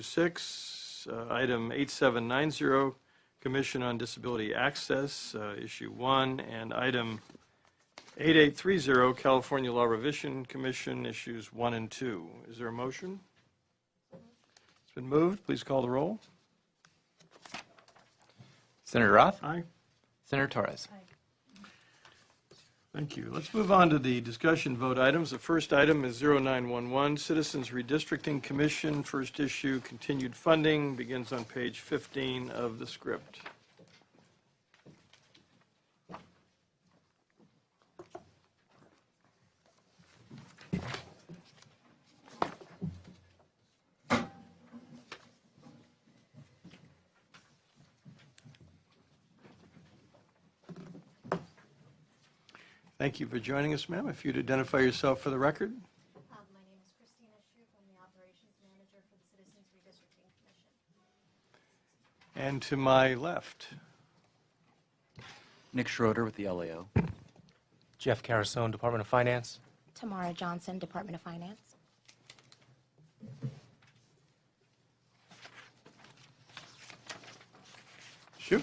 6, item 8790, Commission on Disability Access, issue 1, and item 8830, California Law Revision Commission, issues 1 and 2. Is there a motion? It's been moved. Please call the roll. Senator Roth? Aye. Senator Torres? Aye. Thank you. Let's move on to the discussion vote items. The first item is 0911, Citizens Redistricting Commission, first issue, continued funding, begins on page 15 of the script. Thank you for joining us, ma'am. If you'd identify yourself for the record. My name is Christina Shoup. I'm the Operations Manager for the Citizens Redistricting Commission. And to my left. Nick Schroeder with the LAO. Jeff Carasone, Department of Finance. Tamara Johnson, Department of Finance. Shoup,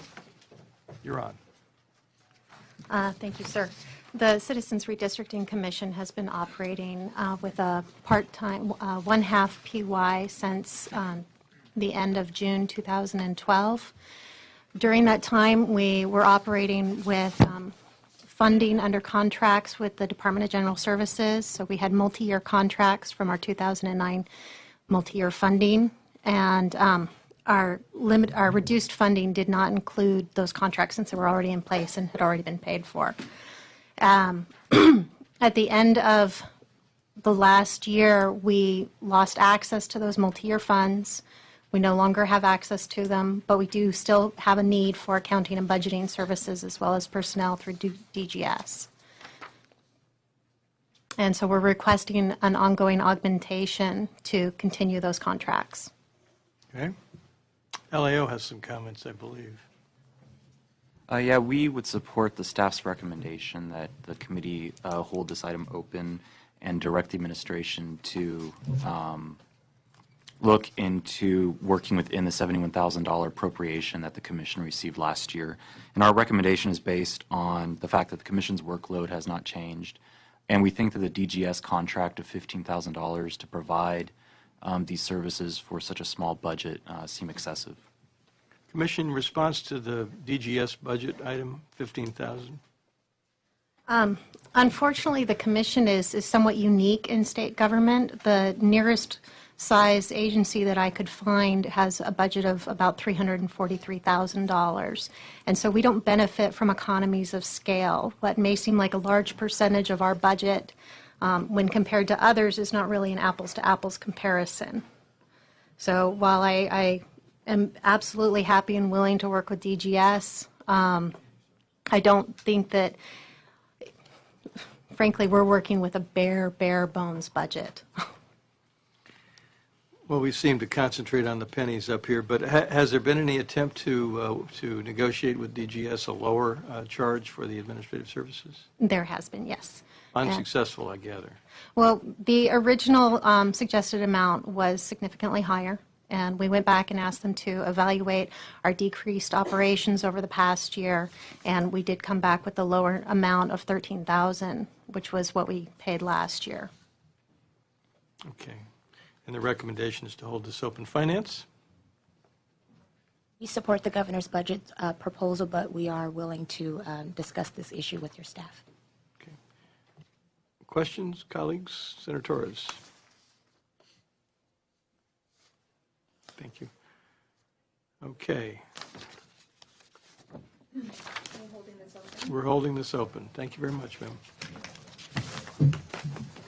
you're on. Thank you, sir. The Citizens Redistricting Commission has been operating with a part-time, one-half PY since the end of June 2012. During that time, we were operating with funding under contracts with the Department of General Services. So we had multi-year contracts from our 2009 multi-year funding, and our reduced funding did not include those contracts since they were already in place and had already been paid for. At the end of the last year, we lost access to those multi-year funds. We no longer have access to them, but we do still have a need for accounting and budgeting services as well as personnel through DGS. And so we're requesting an ongoing augmentation to continue those contracts. Okay. LAO has some comments, I believe. Yeah, we would support the staff's recommendation that the committee hold this item open and direct the administration to look into working within the $71,000 appropriation that the commission received last year. And our recommendation is based on the fact that the commission's workload has not changed, and we think that the DGS contract of $15,000 to provide these services for such a small budget seem excessive. Commission response to the DGS budget item, $15,000. Unfortunately, the commission is somewhat unique in state government. The nearest size agency that I could find has a budget of about $343,000. And so we don't benefit from economies of scale. What may seem like a large percentage of our budget when compared to others is not really an apples-to-apples comparison. So while I am absolutely happy and willing to work with DGS, I don't think that, frankly, we're working with a bare bones budget. Well, we seem to concentrate on the pennies up here, but has there been any attempt to negotiate with DGS a lower charge for the administrative services? There has been, yes. Unsuccessful, I gather. Well, the original suggested amount was significantly higher, and we went back and asked them to evaluate our decreased operations over the past year, and we did come back with the lower amount of $13,000, which was what we paid last year. Okay. And the recommendation is to hold this open. Finance? We support the governor's budget proposal, but we are willing to discuss this issue with your staff. Okay. Questions, colleagues? Senator Torres. Thank you. Okay. We're holding this open. Thank you very much, ma'am.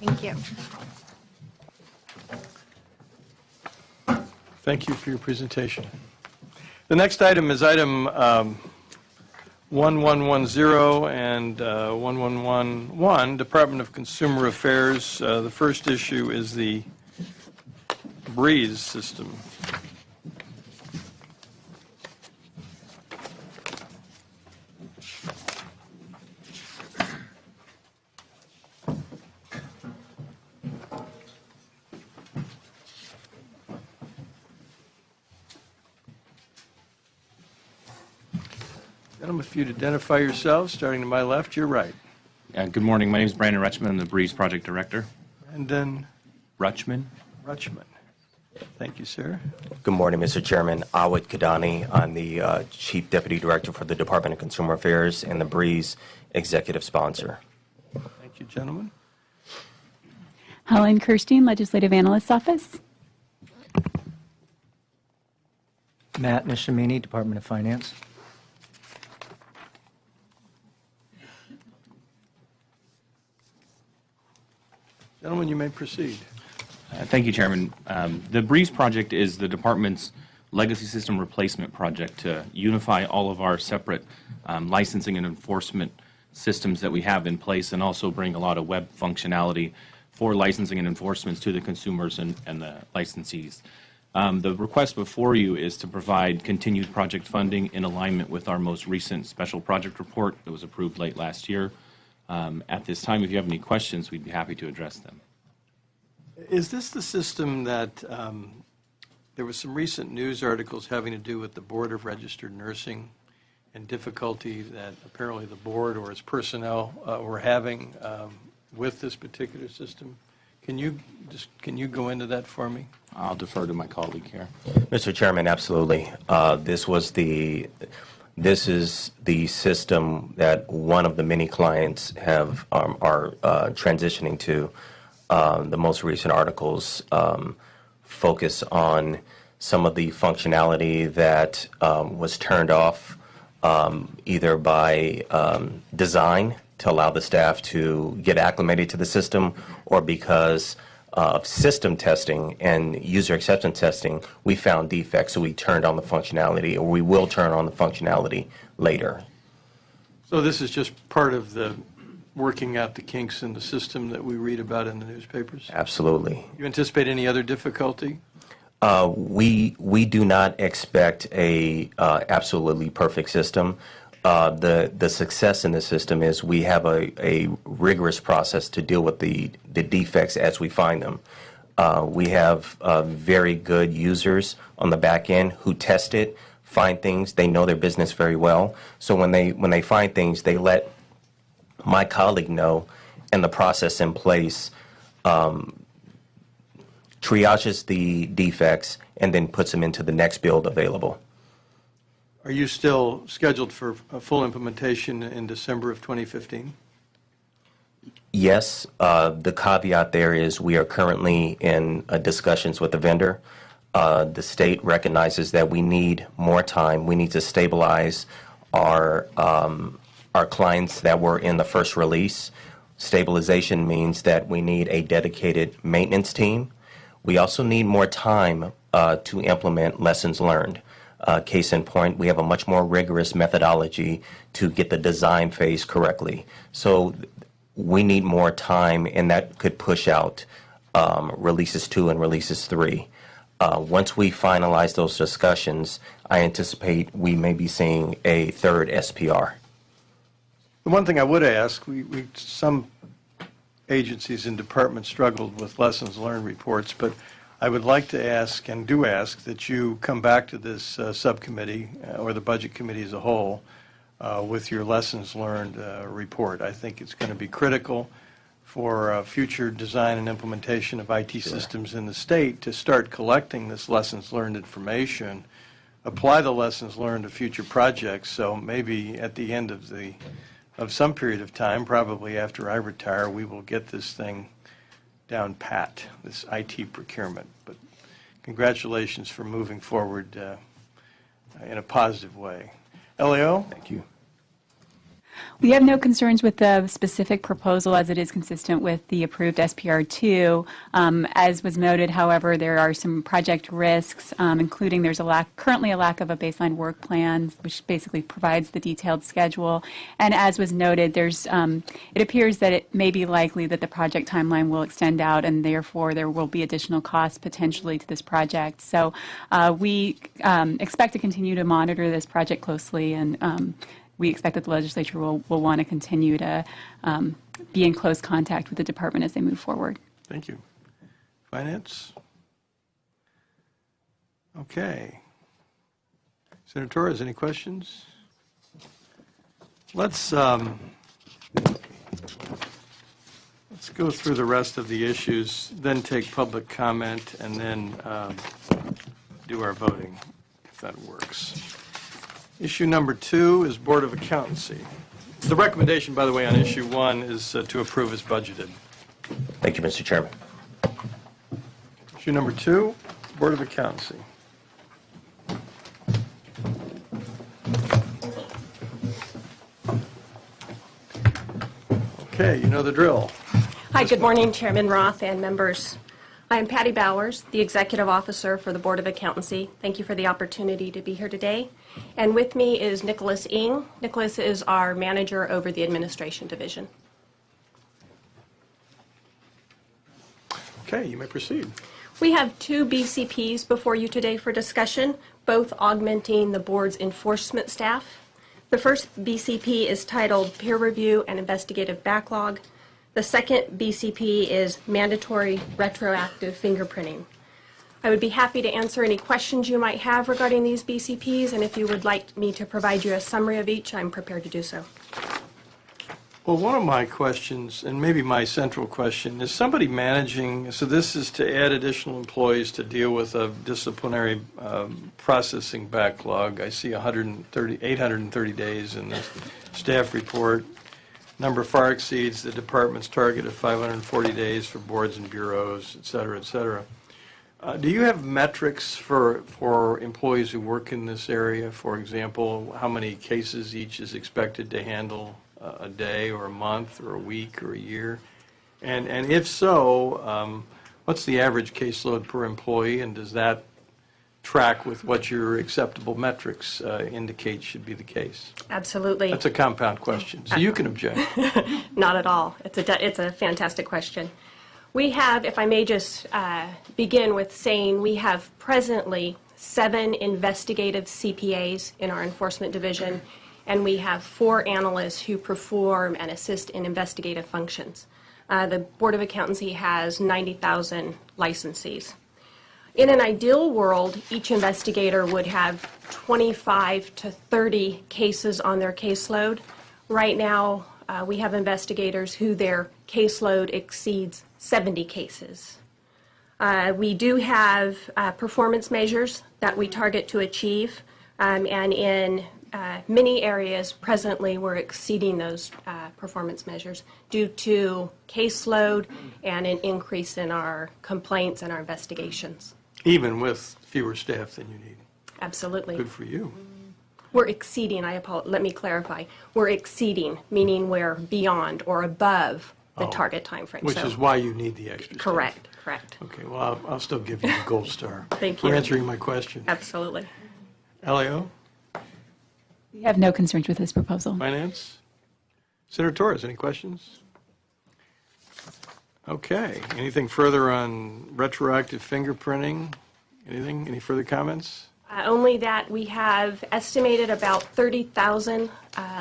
Thank you. Thank you for your presentation. The next item is item 1110 and 1111, Department of Consumer Affairs. The first issue is the Breeze system. Gentlemen, if you'd identify yourselves, starting to my left, your right. Good morning. My name is Brandon Rutschman. I'm the Breeze Project Director. And then Rutschman? Rutschman. Thank you, sir. Good morning, Mr. Chairman. Awad Kadani. I'm the Chief Deputy Director for the Department of Consumer Affairs and the Breeze Executive Sponsor. Thank you, gentlemen. Helen Kirstein, Legislative Analyst's Office. Matt Nishamini, Department of Finance. Gentlemen, you may proceed. Thank you, Chairman. The Breeze Project is the department's legacy system replacement project to unify all of our separate licensing and enforcement systems that we have in place, and also bring a lot of web functionality for licensing and enforcements to the consumers and the licensees. The request before you is to provide continued project funding in alignment with our most recent special project report that was approved late last year. At this time, if you have any questions, we'd be happy to address them. Is this the system that there was some recent news articles having to do with the Board of Registered Nursing and difficulty that apparently the board or its personnel were having with this particular system? Can you go into that for me? I'll defer to my colleague here. Mr. Chairman, absolutely. This is the system that one of the many clients are transitioning to. The most recent articles focus on some of the functionality that was turned off either by design to allow the staff to get acclimated to the system, or because of system testing and user acceptance testing, we found defects, so we turned on the functionality, or we will turn on the functionality later. So this is just part of the working out the kinks in the system that we read about in the newspapers? Absolutely. You anticipate any other difficulty? We do not expect a absolutely perfect system. The success in the system is we have a rigorous process to deal with the defects as we find them. We have very good users on the back end who test it, find things. They know their business very well. So when they find things, they let my colleague know, and the process in place triages the defects and then puts them into the next build available. Are you still scheduled for a full implementation in December of 2015? Yes. The caveat there is we are currently in discussions with the vendor. The state recognizes that we need more time. We need to stabilize our clients that were in the first release. Stabilization means that we need a dedicated maintenance team. We also need more time to implement lessons learned. Case in point, we have a much more rigorous methodology to get the design phase correctly. So we need more time, and that could push out releases 2 and releases 3. Once we finalize those discussions, I anticipate we may be seeing a third SPR. The one thing I would ask, some agencies and departments struggled with lessons learned reports, but I would like to ask, and do ask, that you come back to this subcommittee or the Budget Committee as a whole with your lessons learned report. I think it's going to be critical for future design and implementation of IT systems in the state to start collecting this lessons learned information, apply the lessons learned to future projects, so maybe at the end of some period of time, probably after I retire, we will get this thing down pat, this IT procurement. But congratulations for moving forward in a positive way. LAO? Thank you. We have no concerns with the specific proposal as it is consistent with the approved SPR2. As was noted, however, there are some project risks, including there's currently a lack of a baseline work plan, which basically provides the detailed schedule. And as was noted, it appears that it may be likely that the project timeline will extend out, and therefore there will be additional costs potentially to this project. So we expect to continue to monitor this project closely, and we expect that the legislature will want to continue to be in close contact with the department as they move forward. Thank you. Finance? Okay. Senator Torres, any questions? Let's go through the rest of the issues, then take public comment, and then do our voting, if that works. Issue number 2 is Board of Accountancy. The recommendation, by the way, on issue 1 is to approve as budgeted. Thank you, Mr. Chairman. Issue number 2, Board of Accountancy. Okay, you know the drill. Hi, good morning, Chairman Roth and members. I am Patty Bowers, the Executive Officer for the Board of Accountancy. Thank you for the opportunity to be here today. And with me is Nicholas Ng. Nicholas is our manager over the Administration Division. Okay, you may proceed. We have 2 BCPs before you today for discussion, both augmenting the board's enforcement staff. The first BCP is titled Peer Review and Investigative Backlog. The second BCP is Mandatory Retroactive Fingerprinting. I would be happy to answer any questions you might have regarding these BCPs, and if you would like me to provide you a summary of each, I'm prepared to do so. Well, one of my questions, and maybe my central question, is somebody managing, so this is to add additional employees to deal with a disciplinary processing backlog. I see 830 days in the staff report. Number far exceeds the department's target of 540 days for boards and bureaus, et cetera, et cetera. Do you have metrics for employees who work in this area? For example, how many cases each is expected to handle a day or a month or a week or a year? And if so, what's the average caseload per employee, and does that track with what your acceptable metrics indicate should be the case? Absolutely. That's a compound question, so you can object. Not at all. It's a fantastic question. We have, if I may just begin with saying, we have presently 7 investigative CPAs in our enforcement division, and we have 4 analysts who perform and assist in investigative functions. The Board of Accountancy has 90,000 licensees. In an ideal world, each investigator would have 25 to 30 cases on their caseload. Right now, we have investigators who their caseload exceeds 70 cases. We do have performance measures that we target to achieve, and in many areas presently we're exceeding those performance measures due to caseload and an increase in our complaints and our investigations. Even with fewer staff than you need. Absolutely. Good for you. We're exceeding, let me clarify, we're exceeding, meaning we're beyond or above the target time frame. Which is why you need the extra staff. Correct, correct. Okay, well, I'll still give you the gold star. Thank for you. answering my question. Absolutely. Leo, We have no concerns with this proposal. Finance? Senator Torres, any questions? Okay, anything further on retroactive fingerprinting? Anything? Any further comments? Only that we have estimated about 30,000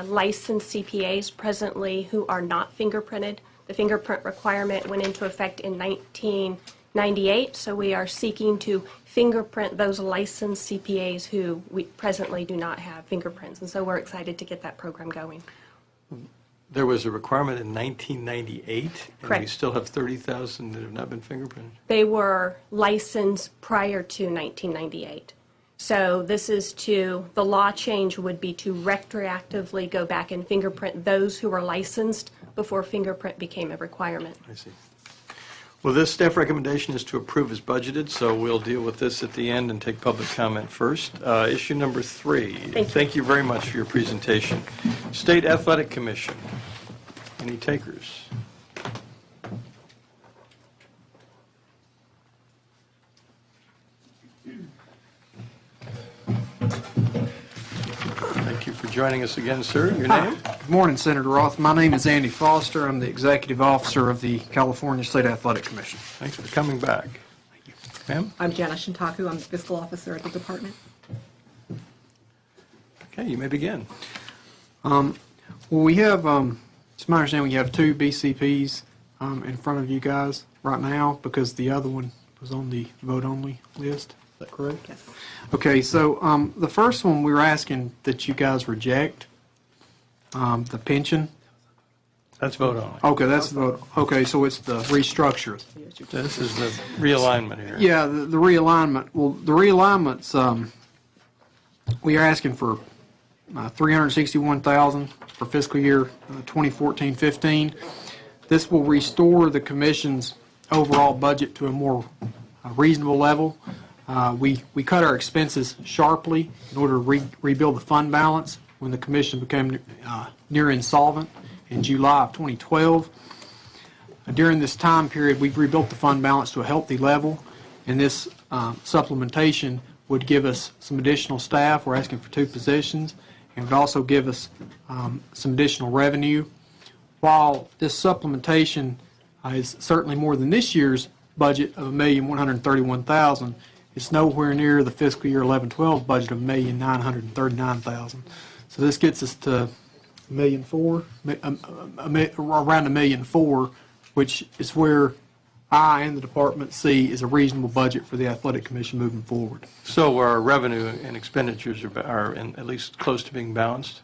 licensed CPAs presently who are not fingerprinted. The fingerprint requirement went into effect in 1998, so we are seeking to fingerprint those licensed CPAs who we presently do not have fingerprints, and so we're excited to get that program going. There was a requirement in 1998, and we Correct. still have 30,000 that have not been fingerprinted. They were licensed prior to 1998. So this is the law change would be to retroactively go back and fingerprint those who were licensed before fingerprint became a requirement. I see. Well, this staff recommendation is to approve as budgeted, so we'll deal with this at the end and take public comment first. Issue number 3. Thank you. Very much for your presentation. State Athletic Commission. Any takers? Thank you for joining us again, sir. Your name? Good morning, Senator Roth. My name is Andy Foster. I'm the Executive Officer of the California State Athletic Commission. Thanks for coming back. Ma'am? I'm Jana Shintaku. I'm the fiscal officer at the department. Okay, you may begin. Well, we have, it's my understanding, we have 2 BCPs in front of you guys right now because the other one was on the vote-only list. Is that correct? Yes. Okay, so the first one we were asking that you guys reject. the pension. That's vote only. Okay, that's the vote. Okay, so it's the restructure. This is the realignment here. Yeah, the realignment. Well, the realignments, we are asking for $361,000 for fiscal year 2014-15. This will restore the commission's overall budget to a more reasonable level. We cut our expenses sharply in order to rebuild the fund balance when the commission became near insolvent in July of 2012. During this time period, we've rebuilt the fund balance to a healthy level, and this supplementation would give us some additional staff. We're asking for 2 positions, and would also give us some additional revenue. While this supplementation is certainly more than this year's budget of $1,131,000, it's nowhere near the fiscal year 11-12 budget of $1,939,000. So this gets us to around $1.4 million, which is where I and the department see is a reasonable budget for the Athletic Commission moving forward. So our revenue and expenditures are at least close to being balanced?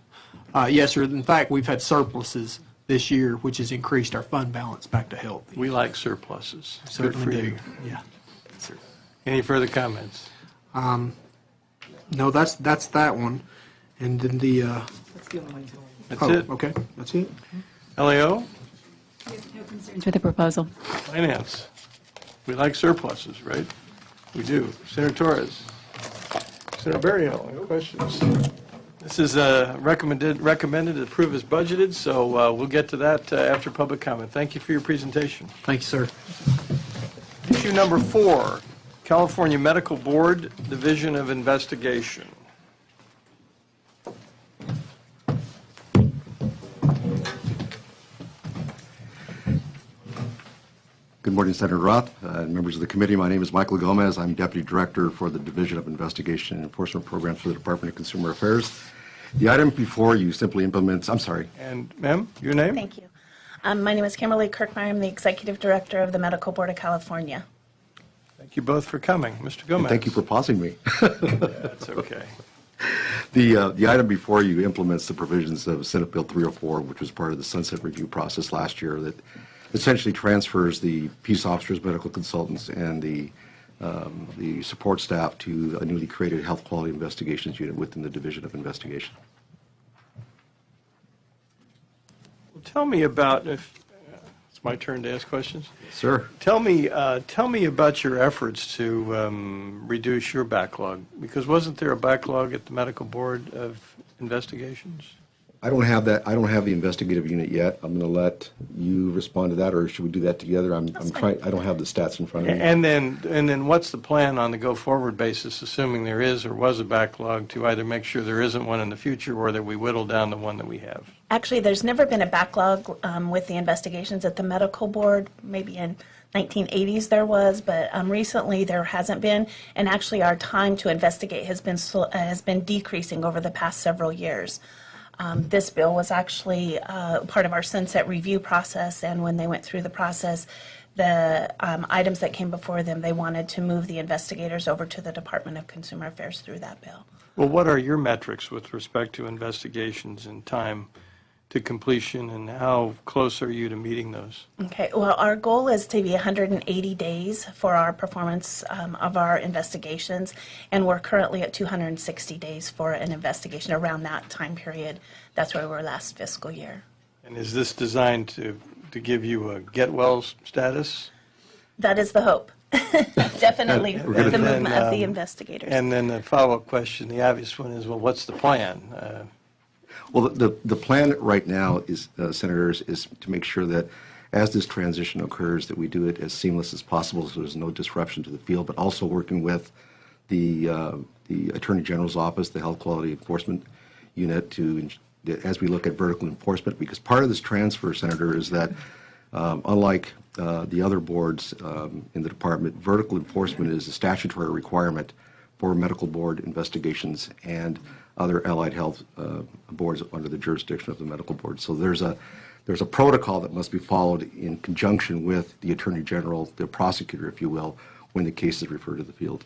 Yes, sir. In fact, we've had surpluses this year, which has increased our fund balance back to healthy. We like surpluses. Good Certainly for do. you. Yeah. Yes, sir. Any further comments? No, that's that one. And then the... That's the only one. That's oh, it? Okay, that's it. LAO? No concerns with the proposal. Finance. We like surpluses, right? We do. Senator Torres. Senator Berryhill, any questions? This is recommended to approve as budgeted, so we'll get to that after public comment. Thank you for your presentation. Thank you, sir. Issue number 4, California Medical Board, Division of Investigation. Good morning, Senator Roth, members of the committee. My name is Michael Gomez. I'm Deputy Director for the Division of Investigation and Enforcement Programs for the Department of Consumer Affairs. The item before you simply implements, I'm sorry. And ma'am, your name? Thank you. My name is Kimberly Kirkmeyer. I'm the Executive Director of the Medical Board of California. Thank you both for coming. Mr. Gomez. And thank you for pausing me. That's okay. The item before you implements the provisions of Senate Bill 304, which was part of the sunset review process last year, that essentially transfers the peace officers, medical consultants, and the support staff to a newly created Health Quality Investigations Unit within the Division of Investigation. Well, tell me about, if it's my turn to ask questions. Sir. Tell me about your efforts to reduce your backlog, because wasn't there a backlog at the Medical Board of Investigations? I don't have that. I don't have the investigative unit yet. I'm going to let you respond to that, or should we do that together? I'm trying. I don't have the stats in front of me. And then what's the plan on the go-forward basis, assuming there is or was a backlog, to either make sure there isn't one in the future or that we whittle down the one that we have? Actually, there's never been a backlog with the investigations at the Medical Board. Maybe in 1980s there was, but recently there hasn't been. And actually, our time to investigate has been decreasing over the past several years. This bill was actually part of our sunset review process, and when they went through the process, the items that came before them, they wanted to move the investigators over to the Department of Consumer Affairs through that bill. Well, what are your metrics with respect to investigations and time to completion, and how close are you to meeting those? Okay, well, our goal is to be 180 days for our performance of our investigations, and we're currently at 260 days for an investigation around that time period. That's where we were last fiscal year. And is this designed to give you a get-well status? That is the hope. Definitely, the movement of the investigators. And then the follow-up question, the obvious one is, well, what's the plan? Well, the plan right now is, Senators, is to make sure that as this transition occurs, that we do it as seamless as possible so there's no disruption to the field, but also working with the Attorney General's Office, the Health Quality Enforcement Unit, as we look at vertical enforcement, because part of this transfer, Senator, is that unlike the other boards in the department, vertical enforcement is a statutory requirement for medical board investigations and other allied health boards under the jurisdiction of the medical board. So there's a protocol that must be followed in conjunction with the Attorney General, the prosecutor, if you will, when the case is referred to the field.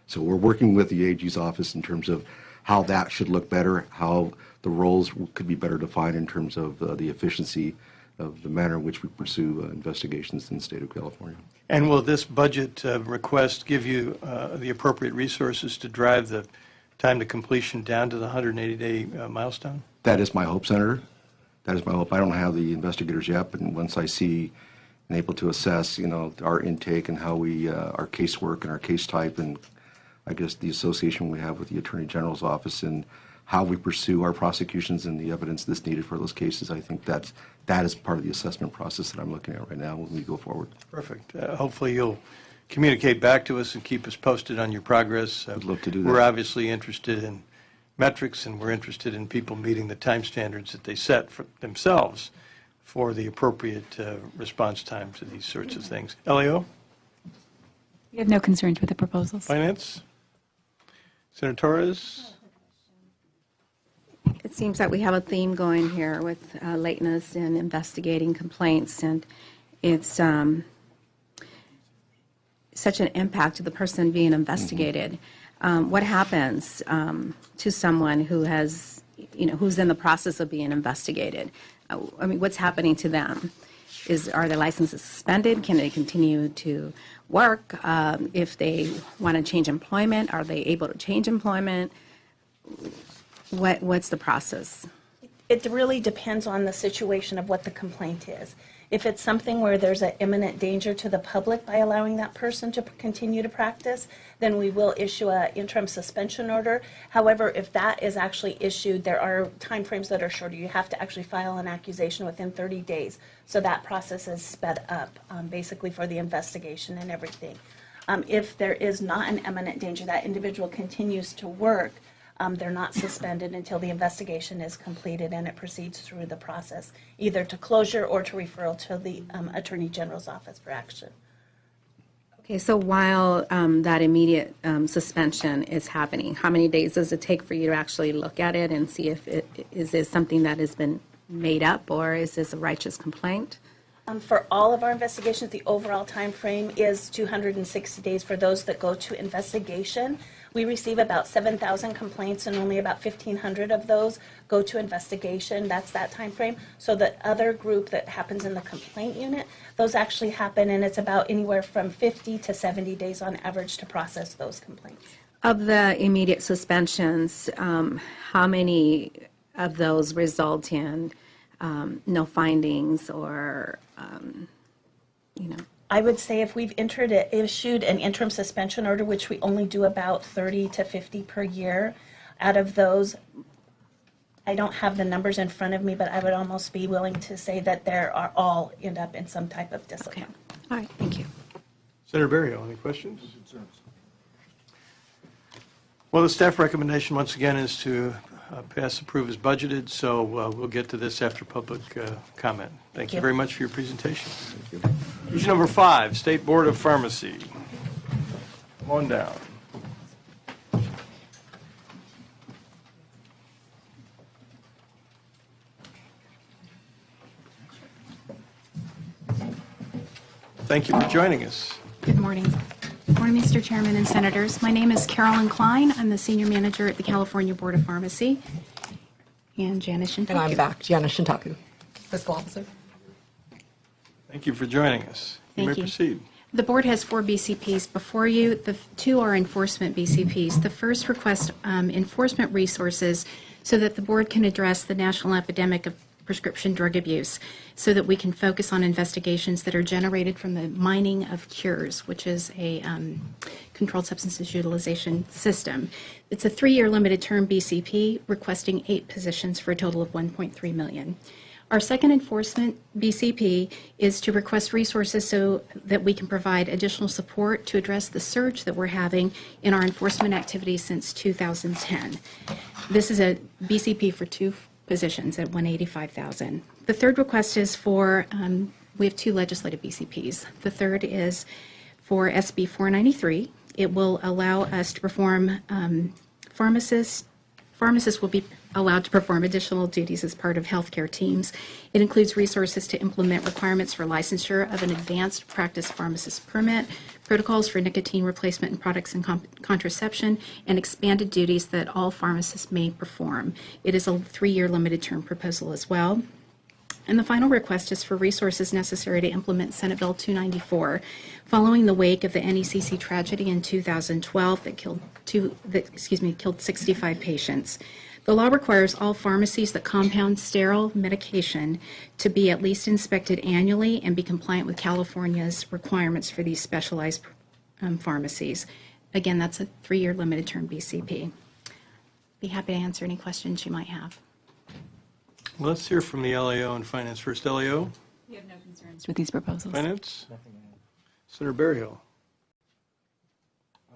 So we're working with the AG's office in terms of how that should look better, how the roles could be better defined in terms of the efficiency of the manner in which we pursue investigations in the state of California. And will this budget request give you the appropriate resources to drive the time to completion down to the 180-day milestone? That is my hope, Senator. That is my hope. I don't have the investigators yet, but once I see and able to assess, our intake and how we, our casework and our case type, and I guess the association we have with the Attorney General's office and how we pursue our prosecutions and the evidence that's needed for those cases, I think that is part of the assessment process that I'm looking at right now when we go forward. Perfect. Hopefully you'll communicate back to us and keep us posted on your progress. I'd love to do that. We're obviously interested in metrics, and we're interested in people meeting the time standards that they set for themselves for the appropriate response time to these sorts of things. Elio? We have no concerns with the proposals. Finance? Senator Torres? It seems that we have a theme going here with lateness in investigating complaints, and it's such an impact to the person being investigated. What happens to someone who has, who's in the process of being investigated? I mean, what's happening to them? Are their licenses suspended? Can they continue to work? If they want to change employment, are they able to change employment? What's the process? It really depends on the situation of what the complaint is. If it's something where there's an imminent danger to the public by allowing that person to continue to practice, then we will issue an interim suspension order. However, if that is actually issued, there are timeframes that are shorter. You have to actually file an accusation within 30 days. So that process is sped up, basically for the investigation and everything. If there is not an imminent danger, that individual continues to work, they're not suspended until the investigation is completed and it proceeds through the process, either to closure or to referral to the Attorney General's office for action. Okay, so while that immediate suspension is happening, how many days does it take for you to actually look at it and see if is this something that has been made up, or is this a righteous complaint? For all of our investigations, the overall time frame is 260 days for those that go to investigation. We receive about 7,000 complaints, and only about 1,500 of those go to investigation. That's that time frame. So the other group that happens in the complaint unit, those actually happen, and it's about anywhere from 50 to 70 days on average to process those complaints. Of the immediate suspensions, how many of those result in no findings or, I would say if we've issued an interim suspension order, which we only do about 30 to 50 per year, out of those, I don't have the numbers in front of me, but I would almost be willing to say that all end up in some type of discipline. Okay. All right, thank you. Senator Berrio, any questions? Well, the staff recommendation, once again, is to pass, approve as budgeted, so we'll get to this after public comment. Thank you very much for your presentation. Thank you. Issue number 5, State Board of Pharmacy. Come on down. Thank you for joining us. Good morning. Good morning, Mr. Chairman and Senators. My name is Carolyn Klein. I'm the Senior Manager at the California Board of Pharmacy. And Janice Shintaku. And I'm back, Janice Shintaku, Fiscal Officer. Thank you for joining us. You may proceed. The board has 4 BCPs before you. The 2 are enforcement BCPs. The first requests enforcement resources so that the board can address the national epidemic of prescription drug abuse, so that we can focus on investigations that are generated from the mining of cures, which is a controlled substances utilization system. It's a 3-year limited term BCP requesting 8 positions for a total of $1.3 million. Our second enforcement BCP is to request resources so that we can provide additional support to address the surge that we're having in our enforcement activities since 2010. This is a BCP for 2 positions at $185,000. The third request is for, we have 2 legislative BCPs. The third is for SB 493. It will allow us to perform, pharmacists will be allowed to perform additional duties as part of healthcare teams. It includes resources to implement requirements for licensure of an advanced practice pharmacist permit, protocols for nicotine replacement in products and contraception, and expanded duties that all pharmacists may perform. It is a 3-year limited term proposal as well. And the final request is for resources necessary to implement Senate Bill 294. Following the wake of the NECC tragedy in 2012 that killed 65 patients. The law requires all pharmacies that compound sterile medication to be at least inspected annually and be compliant with California's requirements for these specialized pharmacies. Again, that's a 3-year limited term BCP. Be happy to answer any questions you might have. Let's hear from the LAO and Finance. First, LAO. We have no concerns with these proposals. Finance. Senator Berryhill.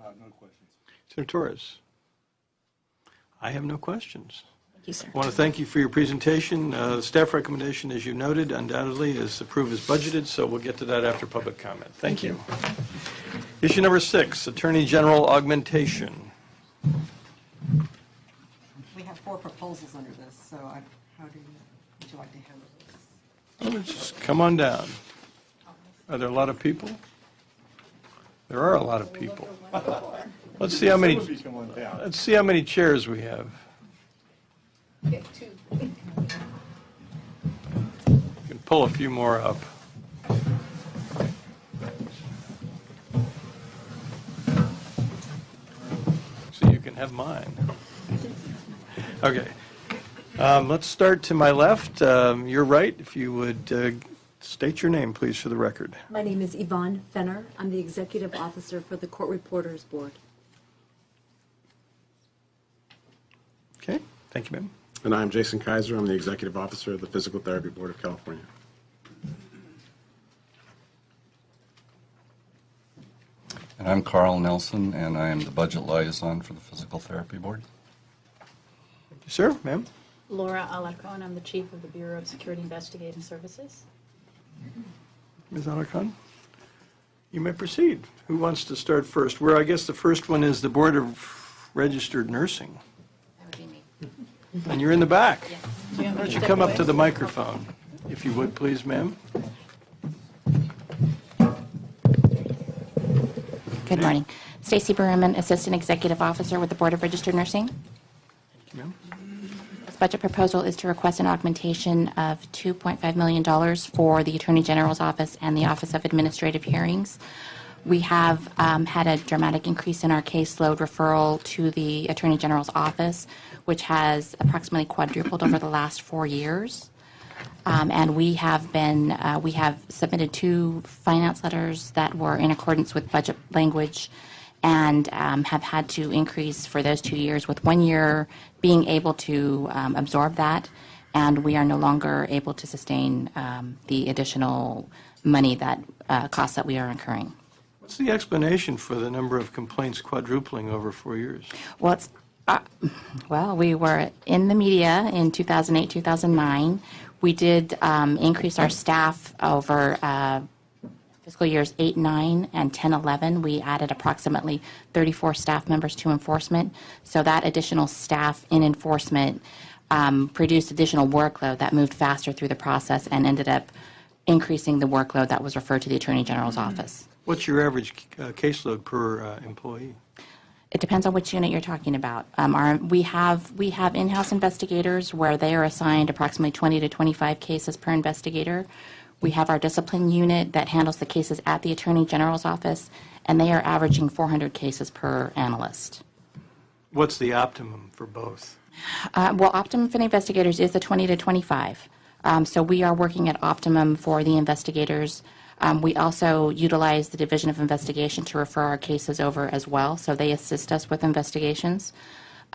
No questions. Senator Torres. I have no questions. Thank you, sir. I want to thank you for your presentation. The staff recommendation, as you noted, undoubtedly is approved as budgeted, so we'll get to that after public comment. Thank you. Issue number 6, Attorney General augmentation. We have 4 proposals under this, so would you like to handle this? Just come on down. Are there a lot of people? There are a lot of people. Let's see how many. Let's see how many chairs we have. You can pull a few more up. So you can have mine. Okay. Let's start to my left. You're right. If you would state your name, please, for the record. My name is Yvonne Fenner. I'm the Executive Officer for the Court Reporters Board. Okay. Thank you, ma'am. And I'm Jason Kaiser. I'm the Executive Officer of the Physical Therapy Board of California. And I'm Carl Nelson, and I am the Budget Liaison for the Physical Therapy Board. Thank you, sir. Ma'am. Laura Alarcon, I'm the Chief of the Bureau of Security Investigative Services. Ms. Alarcon, you may proceed. Who wants to start first? I guess the first one is the Board of Registered Nursing. That would be me. And you're in the back. Yes. Why don't you come up to the microphone, if you would, please, ma'am? Good morning. Stacy Berman, Assistant Executive Officer with the Board of Registered Nursing. Thank you, ma'am. This budget proposal is to request an augmentation of $2.5 million for the Attorney General's Office and the Office of Administrative Hearings. We have had a dramatic increase in our caseload referral to the Attorney General's Office, which has approximately quadrupled over the last 4 years. And we have submitted 2 finance letters that were in accordance with budget language and have had to increase for those 2 years, with 1 year being able to absorb that, and we are no longer able to sustain the additional money that costs that we are incurring. What's the explanation for the number of complaints quadrupling over 4 years? Well, we were in the media in 2008, 2009. We did increase our staff over fiscal years 8, 9, and 10, 11. We added approximately 34 staff members to enforcement. So that additional staff in enforcement produced additional workload that moved faster through the process and ended up increasing the workload that was referred to the Attorney General's office. What's your average caseload per employee? It depends on which unit you're talking about. We have in-house investigators where they are assigned approximately 20 to 25 cases per investigator. We have our discipline unit that handles the cases at the Attorney General's office, and they are averaging 400 cases per analyst. What's the optimum for both? Optimum for the investigators is the 20 to 25. So we are working at optimum for the investigators. We also utilize the Division of Investigation to refer our cases over as well, so they assist us with investigations.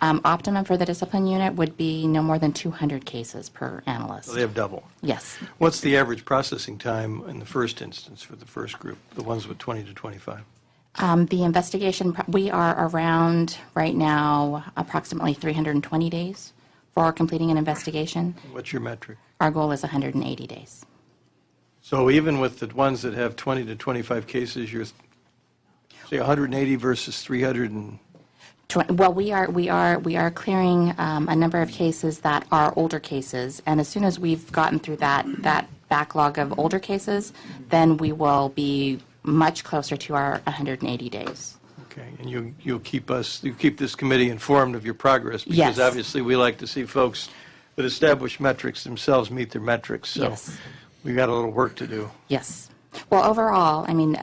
Optimum for the discipline unit would be no more than 200 cases per analyst. So they have double? Yes. What's the average processing time in the first instance for the first group, the ones with 20 to 25? The investigation, we are around right now approximately 320 days for completing an investigation. What's your metric? Our goal is 180 days. So even with the ones that have 20 to 25 cases, you're say 180 versus 300 and... Well, we are clearing a number of cases that are older cases, and as soon as we've gotten through that backlog of older cases, then we will be much closer to our 180 days. Okay, and you'll keep this committee informed of your progress? Yes. Because obviously, we like to see folks that establish metrics themselves meet their metrics. So Yes. we've got a little work to do. Yes. Well, overall, I mean,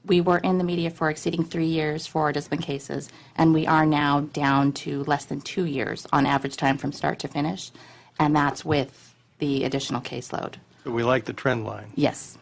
we were in the media for exceeding 3 years for our discipline cases, and we are now down to less than 2 years on average time from start to finish, and that's with the additional caseload. So we like the trend line. Yes.